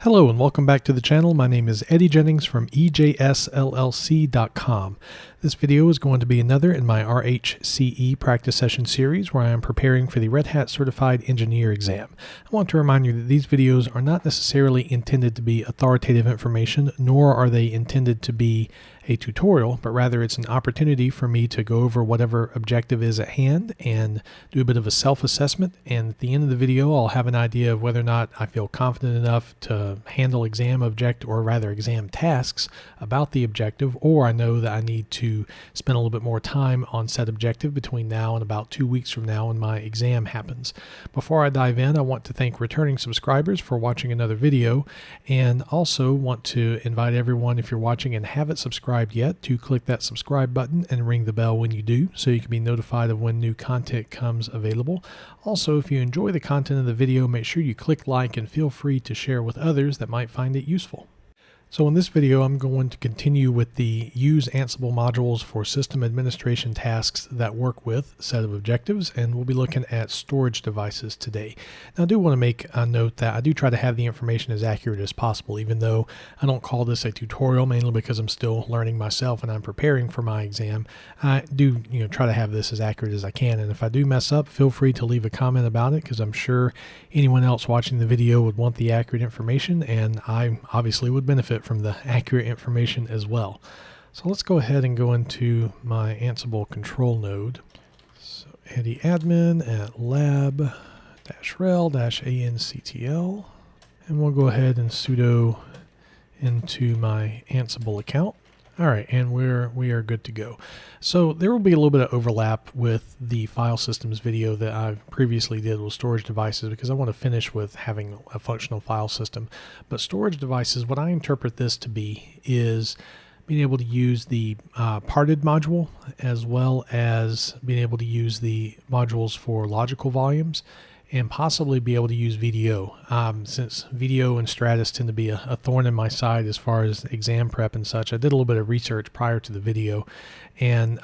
Hello and welcome back to the channel. My name is Eddie Jennings from EJSLLC.com. This video is going to be another in my RHCE practice session series where I am preparing for the Red Hat Certified Engineer exam. I want to remind you that these videos are not necessarily intended to be authoritative information, nor are they intended to be a tutorial, but rather it's an opportunity for me to go over whatever objective is at hand and do a bit of a self-assessment. And at the end of the video, I'll have an idea of whether or not I feel confident enough to handle exam tasks about the objective, or I know that I need to spend a little bit more time on said objective between now and about 2 weeks from now when my exam happens. Before I dive in, I want to thank returning subscribers for watching another video, and also want to invite everyone, if you're watching and haven't subscribed yet, to click that subscribe button and ring the bell when you do, so you can be notified of when new content comes available. Also, if you enjoy the content of the video, make sure you click like and feel free to share with others that might find it useful. So in this video, I'm going to continue with the Use Ansible modules for system administration tasks that work with set of objectives, and we'll be looking at storage devices today. Now I do want to make a note that I do try to have the information as accurate as possible, even though I don't call this a tutorial, mainly because I'm still learning myself and I'm preparing for my exam. I do try to have this as accurate as I can, and if I do mess up, feel free to leave a comment about it, because I'm sure anyone else watching the video would want the accurate information, and I obviously would benefit from the accurate information as well. So let's go ahead and go into my Ansible control node. So Eddie admin at lab-rel-anctl, and we'll go ahead and sudo into my Ansible account. All right, and we are good to go. So there will be a little bit of overlap with the file systems video that I previously did with storage devices, because I want to finish with having a functional file system. But storage devices, what I interpret this to be is being able to use the parted module, as well as being able to use the modules for logical volumes, and possibly be able to use VDO, since VDO and Stratus tend to be a thorn in my side as far as exam prep and such. I did a little bit of research prior to the video, and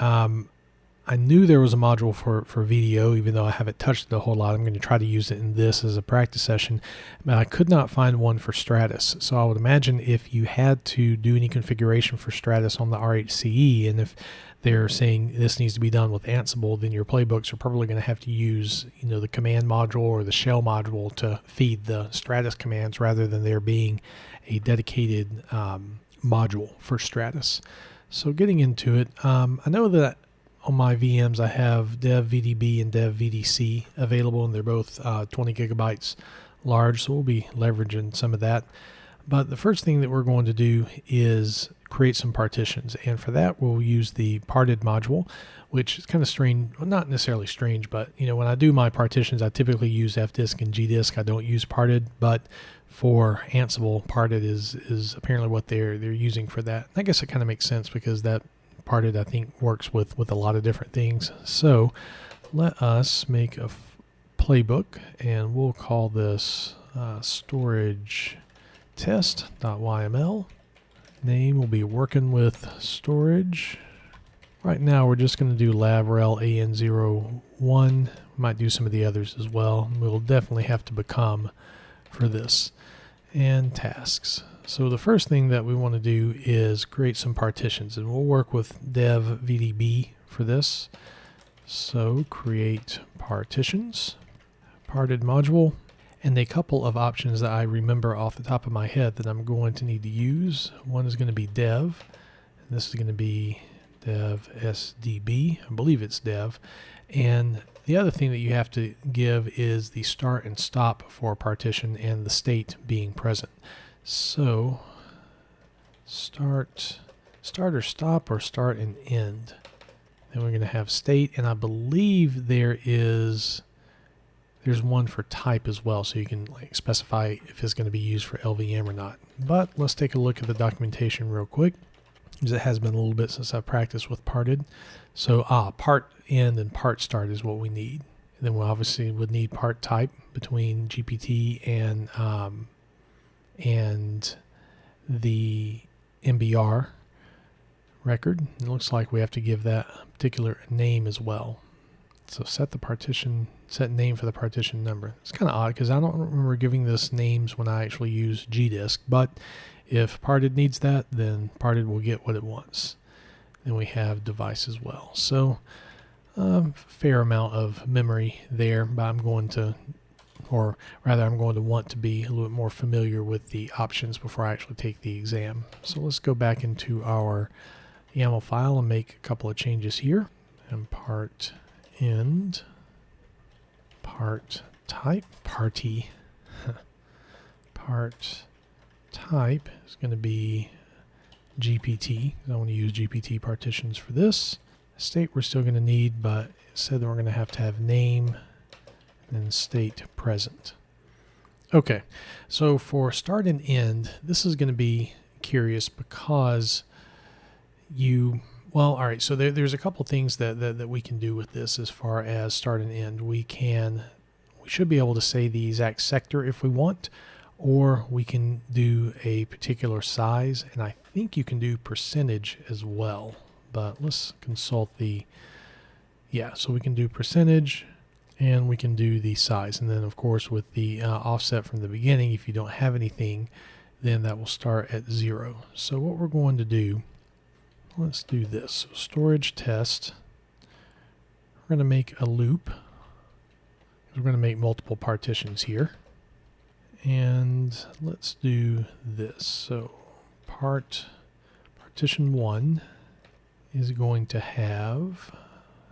I knew there was a module for VDO, even though I haven't touched it a whole lot. I'm going to try to use it in this as a practice session, but I could not find one for Stratus. So I would imagine if you had to do any configuration for Stratus on the RHCE, and if they're saying this needs to be done with Ansible, then your playbooks are probably going to have to use the command module or the shell module to feed the Stratus commands, rather than there being a dedicated module for Stratus. So getting into it, I know that on my VMs I have dev VDB and dev VDC available, and they're both 20 gigabytes large, so we'll be leveraging some of that. But the first thing that we're going to do is create some partitions, and for that we'll use the parted module, which is kind of strange. Well, not necessarily strange, but when I do my partitions, I typically use fdisk and gdisk. I don't use parted, but for Ansible, parted is apparently what they're using for that. I guess it kind of makes sense, because that parted, I think, works with a lot of different things. So let us make a playbook, and we'll call this storage test.yml. Name will be working with storage. Right now we're just going to do lab-rel an01. Might do some of the others as well. We'll definitely have to become for this. And tasks. So the first thing that we want to do is create some partitions, and we'll work with dev VDB for this. So create partitions, parted module, and a couple of options that I remember off the top of my head that I'm going to need to use. One is going to be dev, and this is going to be dev sdb. I believe it's dev. And the other thing that you have to give is the start and stop for a partition, and the state being present. So start or stop, or start and end. Then we're going to have state, and I believe there's one for type as well, so you can specify if it's going to be used for LVM or not. But let's take a look at the documentation real quick, because it has been a little bit since I've practiced with parted. So part end and part start is what we need. And then we obviously would need part type between GPT and the Mbr record. It looks like we have to give that a particular name as well. So set the partition set name for the partition number. It's kind of odd because I don't remember giving this names when I actually use gdisk, but if parted needs that, then parted will get what it wants. Then we have device as well. So fair amount of memory there, but I'm going to want to be a little bit more familiar with the options before I actually take the exam. So let's go back into our YAML file and make a couple of changes here. And part end, part type, party, part type is going to be GPT. I want to use GPT partitions for this. State we're still going to need, but it said that we're going to have name and state present. Okay, so for start and end, this is going to be curious because all right, so there's a couple things that we can do with this as far as start and end. We should be able to say the exact sector if we want, or we can do a particular size, and I think you can do percentage as well. But let's consult so we can do percentage and we can do the size. And then of course with the offset from the beginning, if you don't have anything, then that will start at 0. So what we're going to do, let's do this. So storage test, we're going to make a loop. We're going to make multiple partitions here. And let's do this. So partition 1 is going to have,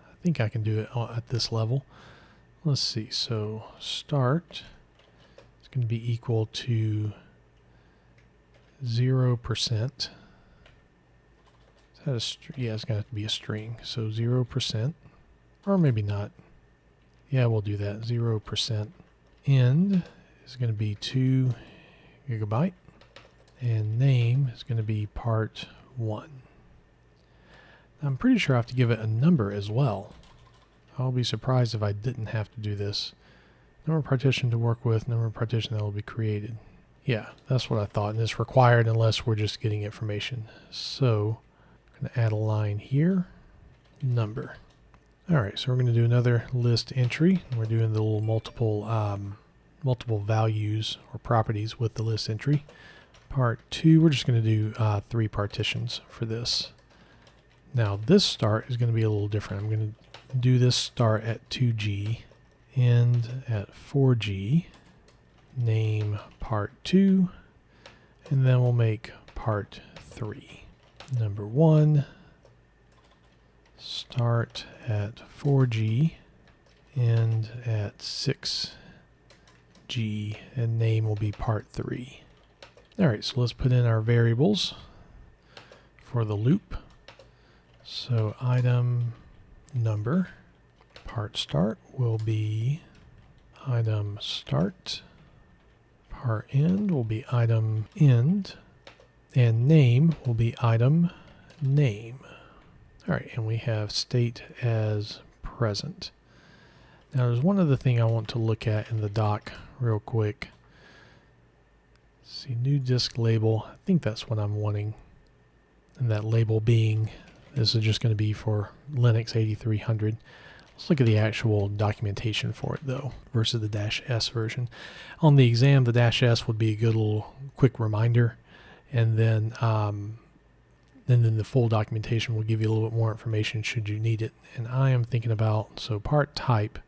I think I can do it at this level. Let's see, so start is going to be equal to 0%. Is that yeah, it's going to have to be a string. So 0%, or maybe not. Yeah, we'll do that, 0%. End is going to be 2 GB, and name is going to be part 1. I'm pretty sure I have to give it a number as well. I'll be surprised if I didn't have to do this. Number of partition to work with, number of partition that will be created. Yeah, that's what I thought, and it's required unless we're just getting information. So I'm going to add a line here, number. All right, so we're going to do another list entry. We're doing the little multiple values or properties with the list entry. Part 2, we're just going to do 3 partitions for this. Now this start is going to be a little different. I'm going to do this start at 2G, end at 4G, name part 2, and then we'll make part 3. Number 1, start at 4G, end at 6G, and name will be part 3. All right, so let's put in our variables for the loop. So item number, part start will be item start, part end will be item end, and name will be item name. All right, and we have state as present. Now there's one other thing I want to look at in the doc real quick. See, new disk label, I think that's what I'm wanting. And that label being, this is just going to be for Linux 8300. Let's look at the actual documentation for it though, versus the -s version. On the exam, the -s would be a good little quick reminder, and then the full documentation will give you a little bit more information should you need it. And I am thinking about, so part type,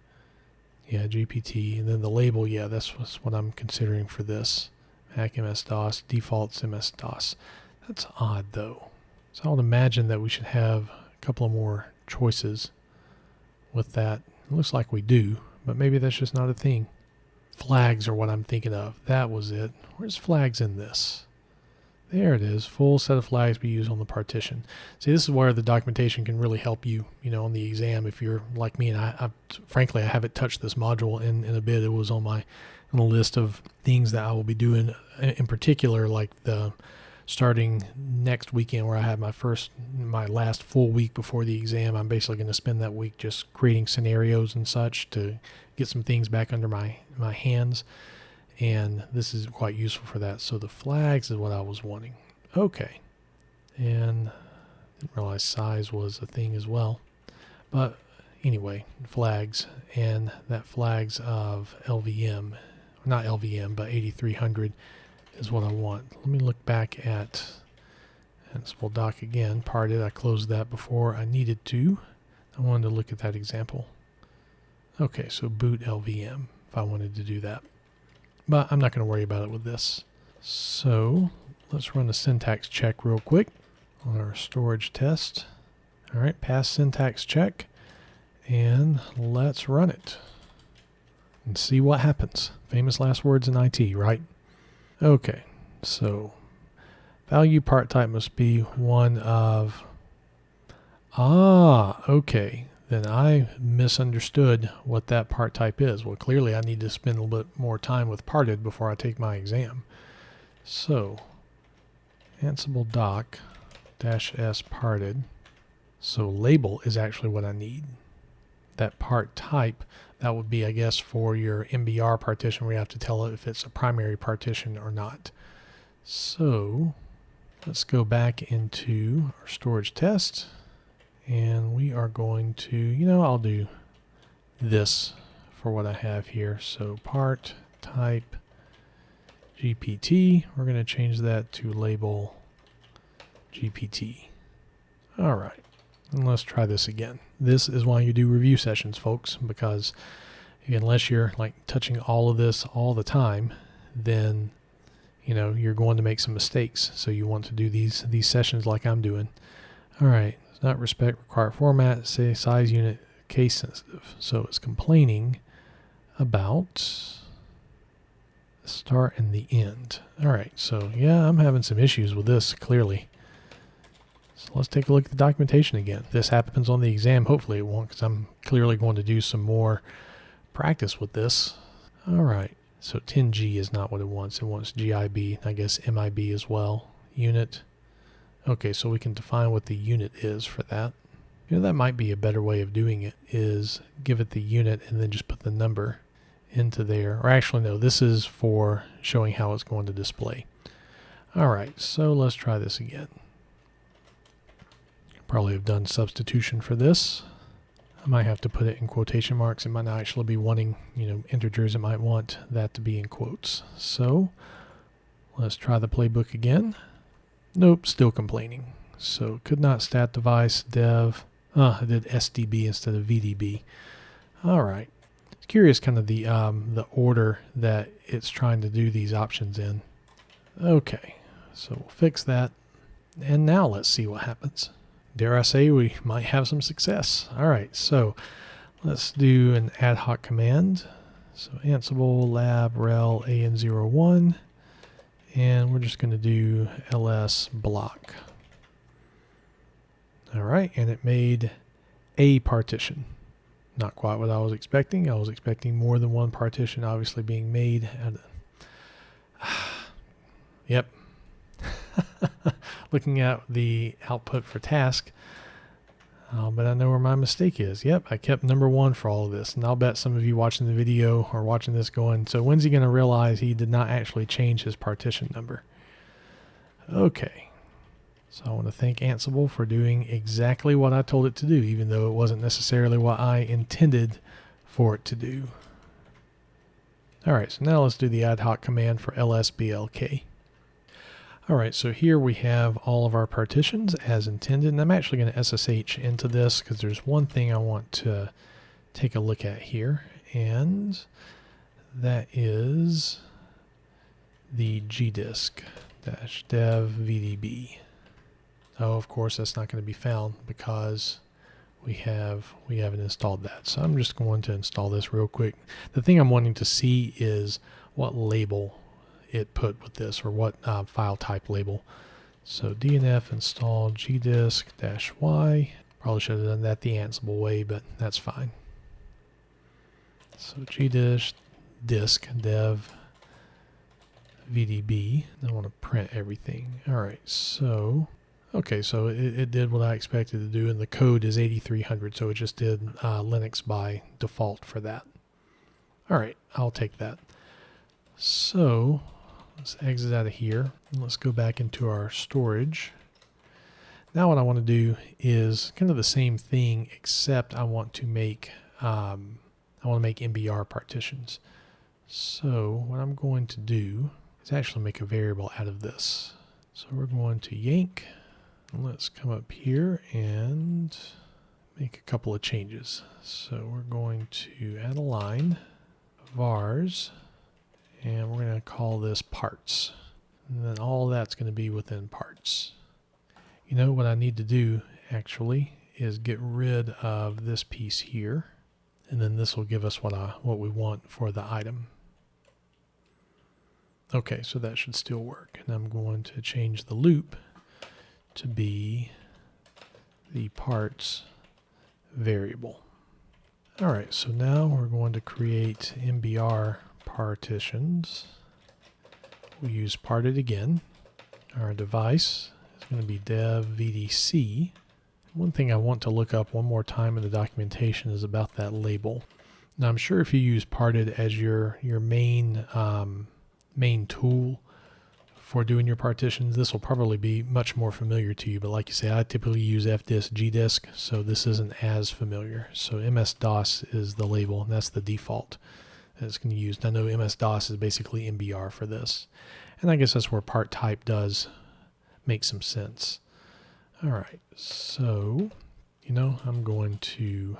yeah, GPT, and then the label, yeah, that's what I'm considering for this. Mac MS-DOS, defaults MS-DOS. That's odd though. So I would imagine that we should have a couple of more choices with that. It looks like we do, but maybe that's just not a thing. Flags are what I'm thinking of. That was it. Where's flags in this? There it is. Full set of flags be used on the partition. See, this is where the documentation can really help you, on the exam if you're like me. And I frankly, I haven't touched this module in a bit. It was on the list of things that I will be doing in particular, like the starting next weekend where I have my last full week before the exam. I'm basically going to spend that week just creating scenarios and such to get some things back under my hands. And this is quite useful for that. So the flags is what I was wanting. Okay. And didn't realize size was a thing as well. But anyway, flags, and that flags of LVM, not LVM, but 8300 is what I want. Let me look back at Ansible doc again. Parted, I closed that before I needed to. I wanted to look at that example. Okay, so boot LVM if I wanted to do that. But I'm not going to worry about it with this. So let's run a syntax check real quick on our storage test. All right, pass syntax check, and let's run it and see what happens. Famous last words in IT, right? Okay, so value part type must be one of, okay, then I misunderstood what that part type is. Well, clearly I need to spend a little bit more time with parted before I take my exam. So Ansible doc -s parted. So label is actually what I need. That part type, that would be, I guess, for your Mbr partition where you have to tell it if it's a primary partition or not. So let's go back into our storage test, and we are going to, I'll do this for what I have here. So part type GPT, we're going to change that to label GPT. All right. And let's try this again. This is why you do review sessions, folks, because unless you're like touching all of this all the time, then you're going to make some mistakes. So you want to do these sessions like I'm doing. All right, it's not respect required format, say size unit, case sensitive. So it's complaining about the start and the end. All right, so yeah, I'm having some issues with this clearly. So let's take a look at the documentation again. If this happens on the exam, hopefully it won't, because I'm clearly going to do some more practice with this. All right, so 10G is not what it wants. It wants GIB, I guess MIB as well. Unit. Okay, so we can define what the unit is for that. That might be a better way of doing it, is give it the unit and then just put the number into there. Or actually, no, this is for showing how it's going to display. All right, so let's try this again. Probably have done substitution for this. I might have to put it in quotation marks. It might not actually be wanting, integers. It might want that to be in quotes. So let's try the playbook again. Nope, still complaining. So could not stat device dev. I did SDB instead of VDB. All right. It's curious kind of the order that it's trying to do these options in. Okay, so we'll fix that. And now let's see what happens. Dare I say we might have some success. All right, so let's do an ad hoc command. So Ansible lab rel an01, and we're just going to do ls block. All right, and it made a partition. Not quite what I was expecting. I was expecting more than one partition obviously being made. Yep. Looking at the output for task, but I know where my mistake is. Yep, I kept number 1 for all of this, and I'll bet some of you watching the video or watching this going, so when's he going to realize he did not actually change his partition number? Okay, so I want to thank Ansible for doing exactly what I told it to do, even though it wasn't necessarily what I intended for it to do. All right, so now let's do the ad hoc command for lsblk. All right, so here we have all of our partitions as intended, and I'm actually going to SSH into this because there's one thing I want to take a look at here, and that is the gdisk-dev vdb. Oh, of course, that's not going to be found because we haven't installed that. So I'm just going to install this real quick. The thing I'm wanting to see is what label it put with this, or what file type label. So dnf install gdisk-y. Probably should have done that the Ansible way, but that's fine. So gdisk-dev vdb. I want to print everything. All right, so okay, so it did what I expected to do, and the code is 8300, so it just did Linux by default for that. All right, I'll take that. So let's exit out of here, and let's go back into our storage. Now what I want to do is kind of the same thing, except I want to make Mbr partitions. So what I'm going to do is actually make a variable out of this. So we're going to yank. Let's come up here and make a couple of changes. So we're going to add a line, vars, and we're going to call this parts. And then all that's going to be within parts. You know what I need to do actually is get rid of this piece here, and then this will give us what we want for the item. Okay, so that should still work. And I'm going to change the loop to be the parts variable. All right, so now we're going to create Mbr partitions. We'll use parted again. Our device is going to be dev vdc. One thing I want to look up one more time in the documentation is about that label. Now I'm sure if you use parted as your main tool for doing your partitions, this will probably be much more familiar to you. But like you say, I typically use fdisk, gdisk, so this isn't as familiar. So MS-DOS is the label, and that's the default that it's going to use. And I know MS-DOS is basically Mbr for this. And I guess that's where part type does make some sense. All right, so, I'm going to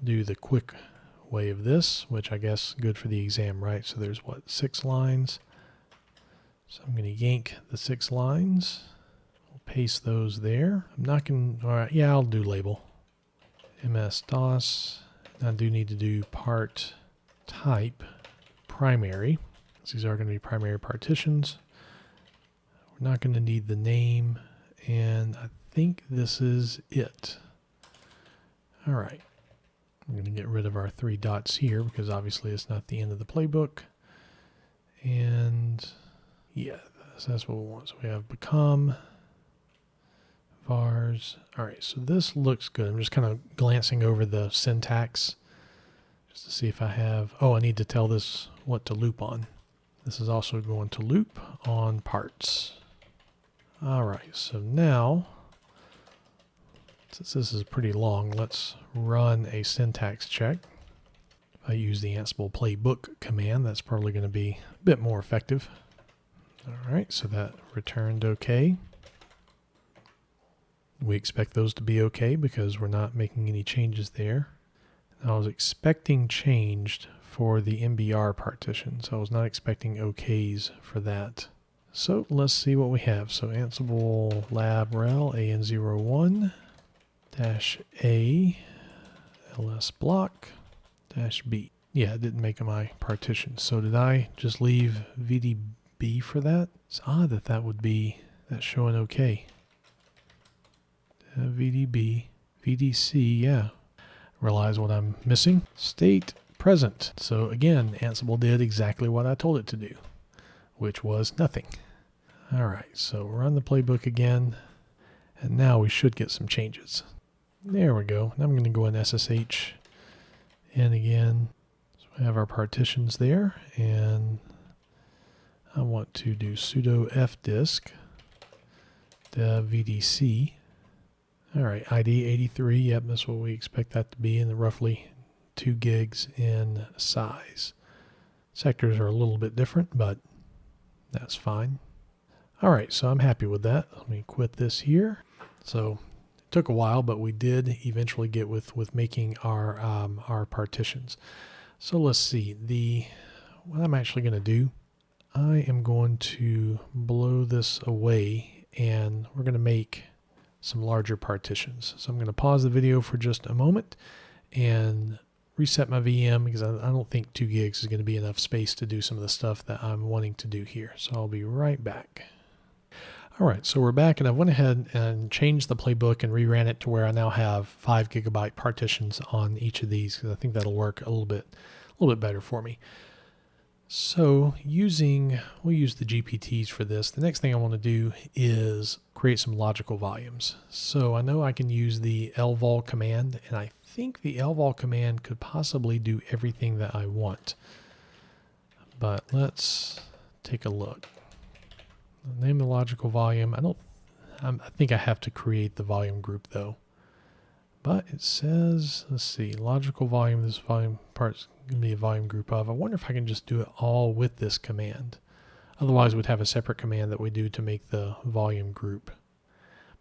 do the quick way of this, which I guess good for the exam, right? So there's 6 lines. So I'm going to yank the 6 lines. We'll paste those there. I'm not going to, all right, yeah, I'll do label. MS-DOS. I do need to do part type primary. These are going to be primary partitions. We're not going to need the name, and I think this is it. All right. I'm going to get rid of our 3 dots here because obviously it's not the end of the playbook. And yeah, that's what we want. So we have become, vars. All right, so this looks good. I'm just kind of glancing over the syntax just to see if I have, I need to tell this what to loop on. This is also going to loop on parts. All right, so now, since this is pretty long, let's run a syntax check. If I use the Ansible Playbook command, that's probably going to be a bit more effective. All right, so that returned okay. We expect those to be okay because we're not making any changes there. I was expecting changed for the Mbr partitions. I was not expecting OKs for that. So let's see what we have. So Ansible lab rel an01 -a ls block -b. Yeah, it didn't make my partitions. So did I just leave VDB for that? It's odd that would be, that's showing okay. VDB, VDC, yeah. Realize what I'm missing. State present. So again, Ansible did exactly what I told it to do, which was nothing. All right, so run the playbook again, and now we should get some changes. There we go. Now I'm going to go in SSH in again. So we have our partitions there, and I want to do sudo fdisk dev vdc. All right, ID 83, yep, that's what we expect that to be, in the roughly 2 gigs in size. Sectors are a little bit different, but that's fine. All right, so I'm happy with that. Let me quit this here. So it took a while, but we did eventually get with making our partitions. So let's see, what I'm actually going to do, I am going to blow this away, and we're going to make some larger partitions. So I'm going to pause the video for just a moment and reset my VM because I don't think 2 gigs is going to be enough space to do some of the stuff that I'm wanting to do here. So I'll be right back. All right, so we're back, and I went ahead and changed the playbook and reran it to where I now have 5 gigabyte partitions on each of these because I think that'll work a little bit better for me. So we'll use the GPTs for this. The next thing I want to do is create some logical volumes. So I know I can use the lvol command, and I think the lvol command could possibly do everything that I want. But let's take a look. Name the logical volume. I think I have to create the volume group though. But it says, let's see, logical volume, this volume part's going to be a volume group of. I wonder if I can just do it all with this command. Otherwise, we'd have a separate command that we do to make the volume group.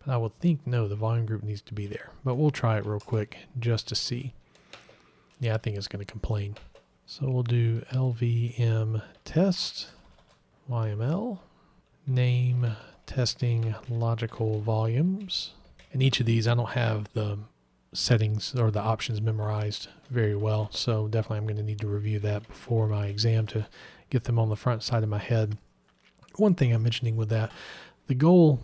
But I would think, no, the volume group needs to be there. But we'll try it real quick just to see. Yeah, I think it's going to complain. So we'll do lvm test yml name testing logical volumes. And each of these, I don't have the settings or the options memorized very well. So definitely I'm going to need to review that before my exam to get them on the front side of my head. One thing I'm mentioning with that, the goal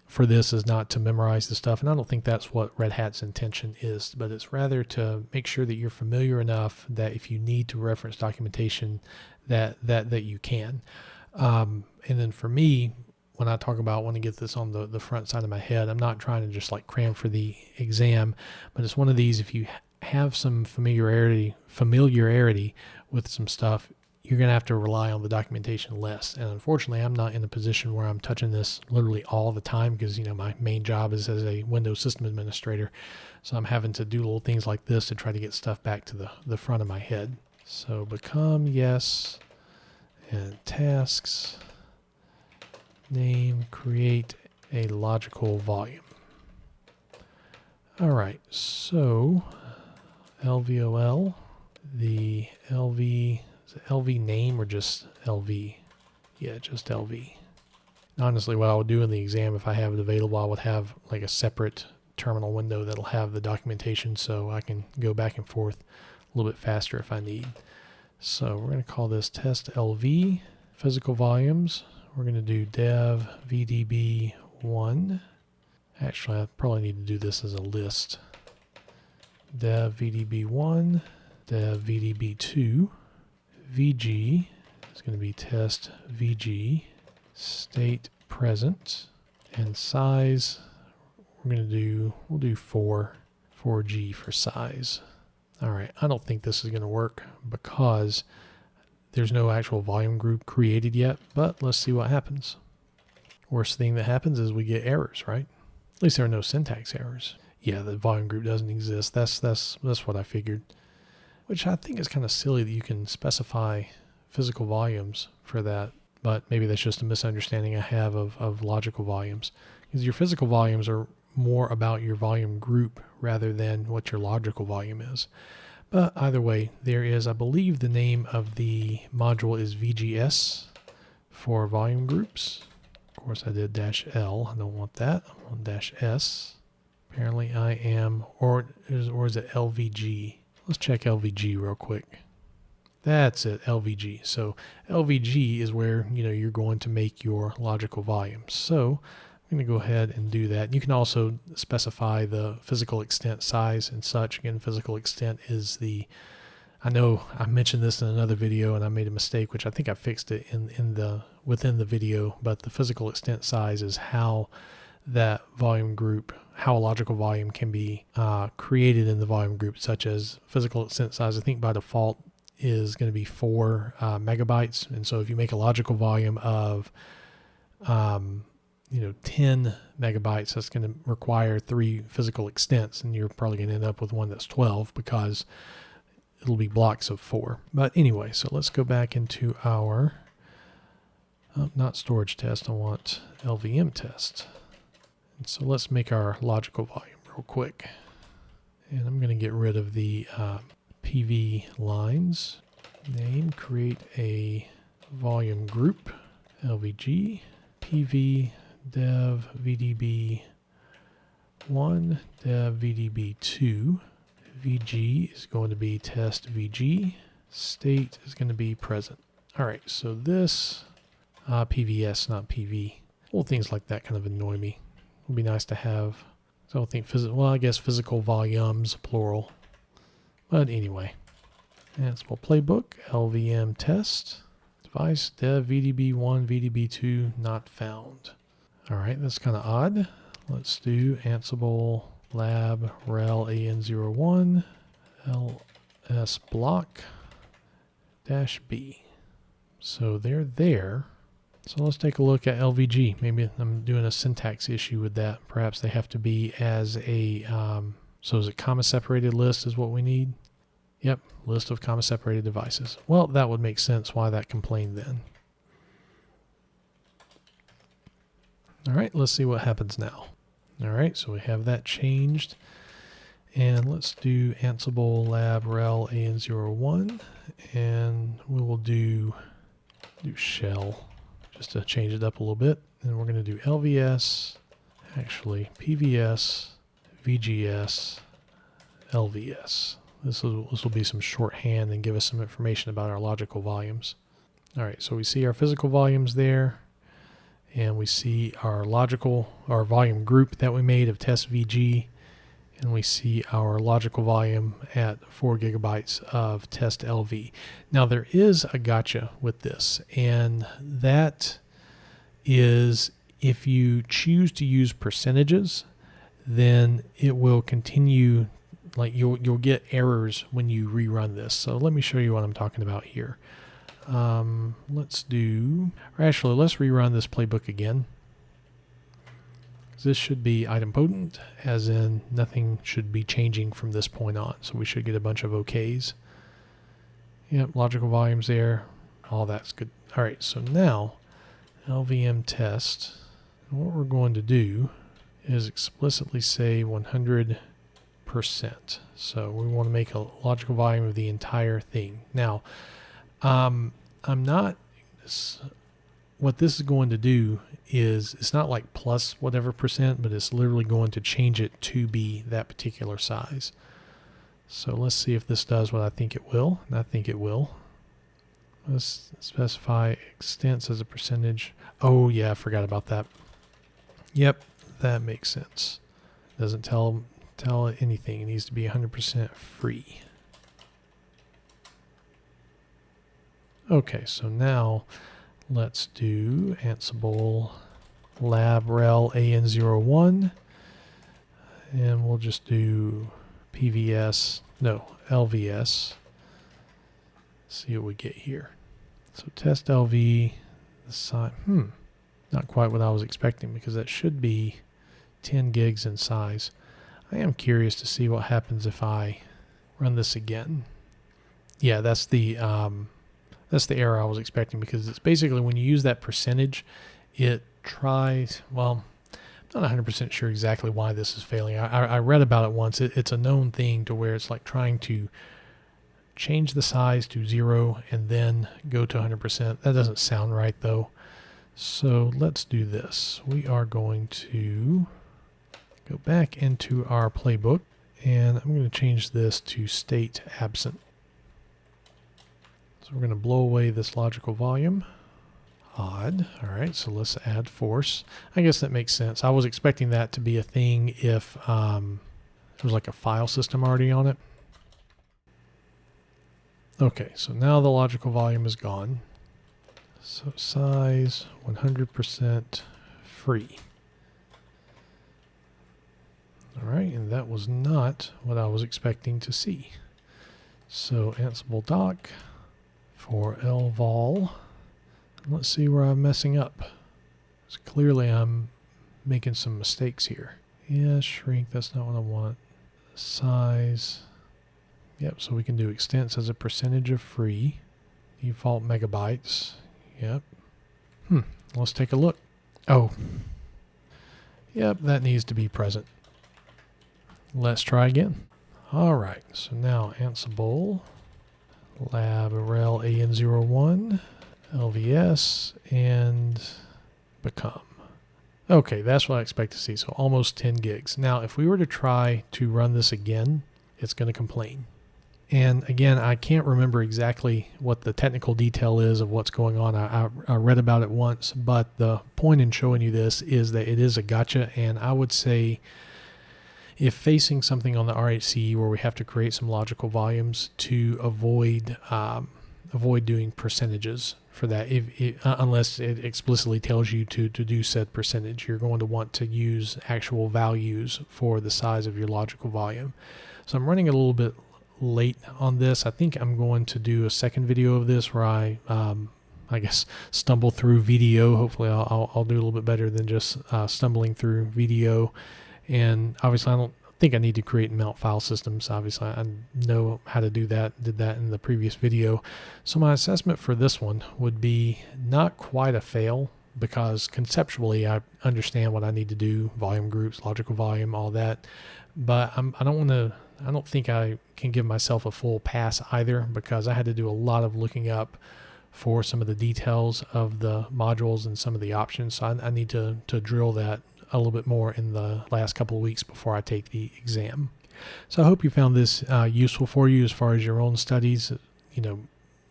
for this is not to memorize the stuff, and I don't think that's what Red Hat's intention is, but it's rather to make sure that you're familiar enough that if you need to reference documentation that you can. And then for me, when I talk about wanting to get this on the front side of my head, I'm not trying to just like cram for the exam, but it's one of these, if you have some familiarity with some stuff, you're going to have to rely on the documentation less. And unfortunately, I'm not in a position where I'm touching this literally all the time because, my main job is as a Windows system administrator. So I'm having to do little things like this to try to get stuff back to the front of my head. So become yes, and tasks, name, create a logical volume. All right, so LVOL, the LV, is it LV name or just LV? Yeah, just LV. Honestly, what I would do in the exam, if I have it available, I would have like a separate terminal window that'll have the documentation so I can go back and forth a little bit faster if I need. So we're going to call this test LV, physical volumes. We're going to do dev VDB1. Actually, I probably need to do this as a list. Dev VDB1, dev VDB2, VG is going to be test VG, state present, and size, we'll do 4G for size. All right, I don't think this is going to work because there's no actual volume group created yet, but let's see what happens. Worst thing that happens is we get errors, right? At least there are no syntax errors. Yeah, the volume group doesn't exist. That's what I figured. Which I think is kind of silly that you can specify physical volumes for that, but maybe that's just a misunderstanding I have of logical volumes. Because your physical volumes are more about your volume group rather than what your logical volume is. But either way, there is, I believe the name of the module is VGS for volume groups. Of course, I did -L. I don't want that. I want -S. Apparently I am, or is it LVG? Let's check LVG real quick. That's it, LVG. So LVG is where, you're going to make your logical volumes. So I'm going to go ahead and do that. You can also specify the physical extent size and such. Again, physical extent is I know I mentioned this in another video and I made a mistake, which I think I fixed it within the video, but the physical extent size is how that volume group, how a logical volume can be created in the volume group, such as physical extent size, I think by default is going to be 4 megabytes. And so if you make a logical volume of 10 megabytes, that's going to require 3 physical extents, and you're probably going to end up with one that's 12 because it'll be blocks of 4. But anyway, so let's go back into our, not storage test, I want LVM test. And so let's make our logical volume real quick. And I'm going to get rid of the PV lines. Name, create a volume group, LVG, PV, dev VDB1, dev VDB2, VG is going to be test VG, state is going to be present. All right, so this PVS, not PV. Little things like that kind of annoy me. It would be nice to have. So I don't think I guess physical volumes, plural. But anyway, Ansible Playbook, LVM test, device, dev VDB1, VDB2 not found. All right, that's kind of odd. Let's do Ansible lab rel an01 ls block -b. So they're there. So let's take a look at LVG. Maybe I'm doing a syntax issue with that. Perhaps they have to be as a, so is it comma separated list is what we need? Yep, list of comma separated devices. Well, that would make sense why that complained then. All right, let's see what happens now. All right, so we have that changed. And let's do Ansible lab rel an01, and we will do shell just to change it up a little bit. And we're going to do LVS, actually PVS, VGS, LVS. This will be some shorthand and give us some information about our logical volumes. All right, so we see our physical volumes there, and we see our volume group that we made of test VG, and we see our logical volume at 4 gigabytes of test LV. Now there is a gotcha with this, and that is if you choose to use percentages, then it will continue, like you'll get errors when you rerun this. So let me show you what I'm talking about here. Let's rerun this playbook again. This should be idempotent, as in nothing should be changing from this point on. So we should get a bunch of OKs. Yep, logical volumes there. All that's good. All right, so now LVM test. What we're going to do is explicitly say 100%. So we want to make a logical volume of the entire thing. Now, what this is going to do is it's not like plus whatever percent, but it's literally going to change it to be that particular size. So let's see if this does what I think it will, and I think it will. Let's specify extents as a percentage. Oh yeah, I forgot about that. Yep, that makes sense. Doesn't tell it anything. It needs to be 100% free. Okay, so now let's do Ansible lab rel an01, and we'll just do LVS. See what we get here. So test LV, the size, not quite what I was expecting, because that should be 10 gigs in size. I am curious to see what happens if I run this again. Yeah, that's the error I was expecting, because it's basically when you use that percentage, it tries, well, I'm not 100% sure exactly why this is failing. I read about it once. It's a known thing to where it's like trying to change the size to 0 and then go to 100%. That doesn't sound right though. So let's do this. We are going to go back into our playbook, and I'm going to change this to state absent. So we're going to blow away this logical volume. Odd. All right, so let's add force. I guess that makes sense. I was expecting that to be a thing if there was like a file system already on it. Okay, so now the logical volume is gone. So size 100% free. All right, and that was not what I was expecting to see. So Ansible doc for lvol. Let's see where I'm messing up. So clearly I'm making some mistakes here. Yeah, shrink, that's not what I want. Size. Yep, so we can do extents as a percentage of free. Default megabytes. Yep. Let's take a look. Oh. Yep, that needs to be present. Let's try again. All right, so now Ansible lab rel an01, LVS, and become. Okay, that's what I expect to see, so almost 10 gigs. Now, if we were to try to run this again, it's going to complain. And again, I can't remember exactly what the technical detail is of what's going on. I read about it once, but the point in showing you this is that it is a gotcha, and I would say if facing something on the RHCE where we have to create some logical volumes to avoid doing percentages for that, unless it explicitly tells you to do said percentage, you're going to want to use actual values for the size of your logical volume. So I'm running a little bit late on this. I think I'm going to do a second video of this where I I guess, stumble through VDO. Hopefully I'll do a little bit better than just stumbling through VDO. And obviously I don't think I need to create and mount file systems. Obviously I know how to do that, did that in the previous video. So my assessment for this one would be not quite a fail, because conceptually I understand what I need to do, volume groups, logical volume, all that. But I don't think I can give myself a full pass either, because I had to do a lot of looking up for some of the details of the modules and some of the options. So I need to drill that a little bit more in the last couple of weeks before I take the exam. So I hope you found this useful for you as far as your own studies.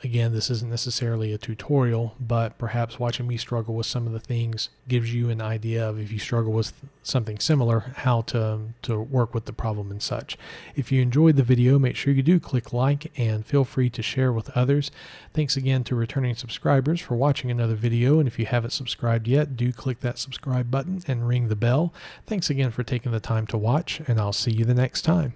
Again, this isn't necessarily a tutorial, but perhaps watching me struggle with some of the things gives you an idea of, if you struggle with something similar, how to work with the problem and such. If you enjoyed the video, make sure you do click like and feel free to share with others. Thanks again to returning subscribers for watching another video, and if you haven't subscribed yet, do click that subscribe button and ring the bell. Thanks again for taking the time to watch, and I'll see you the next time.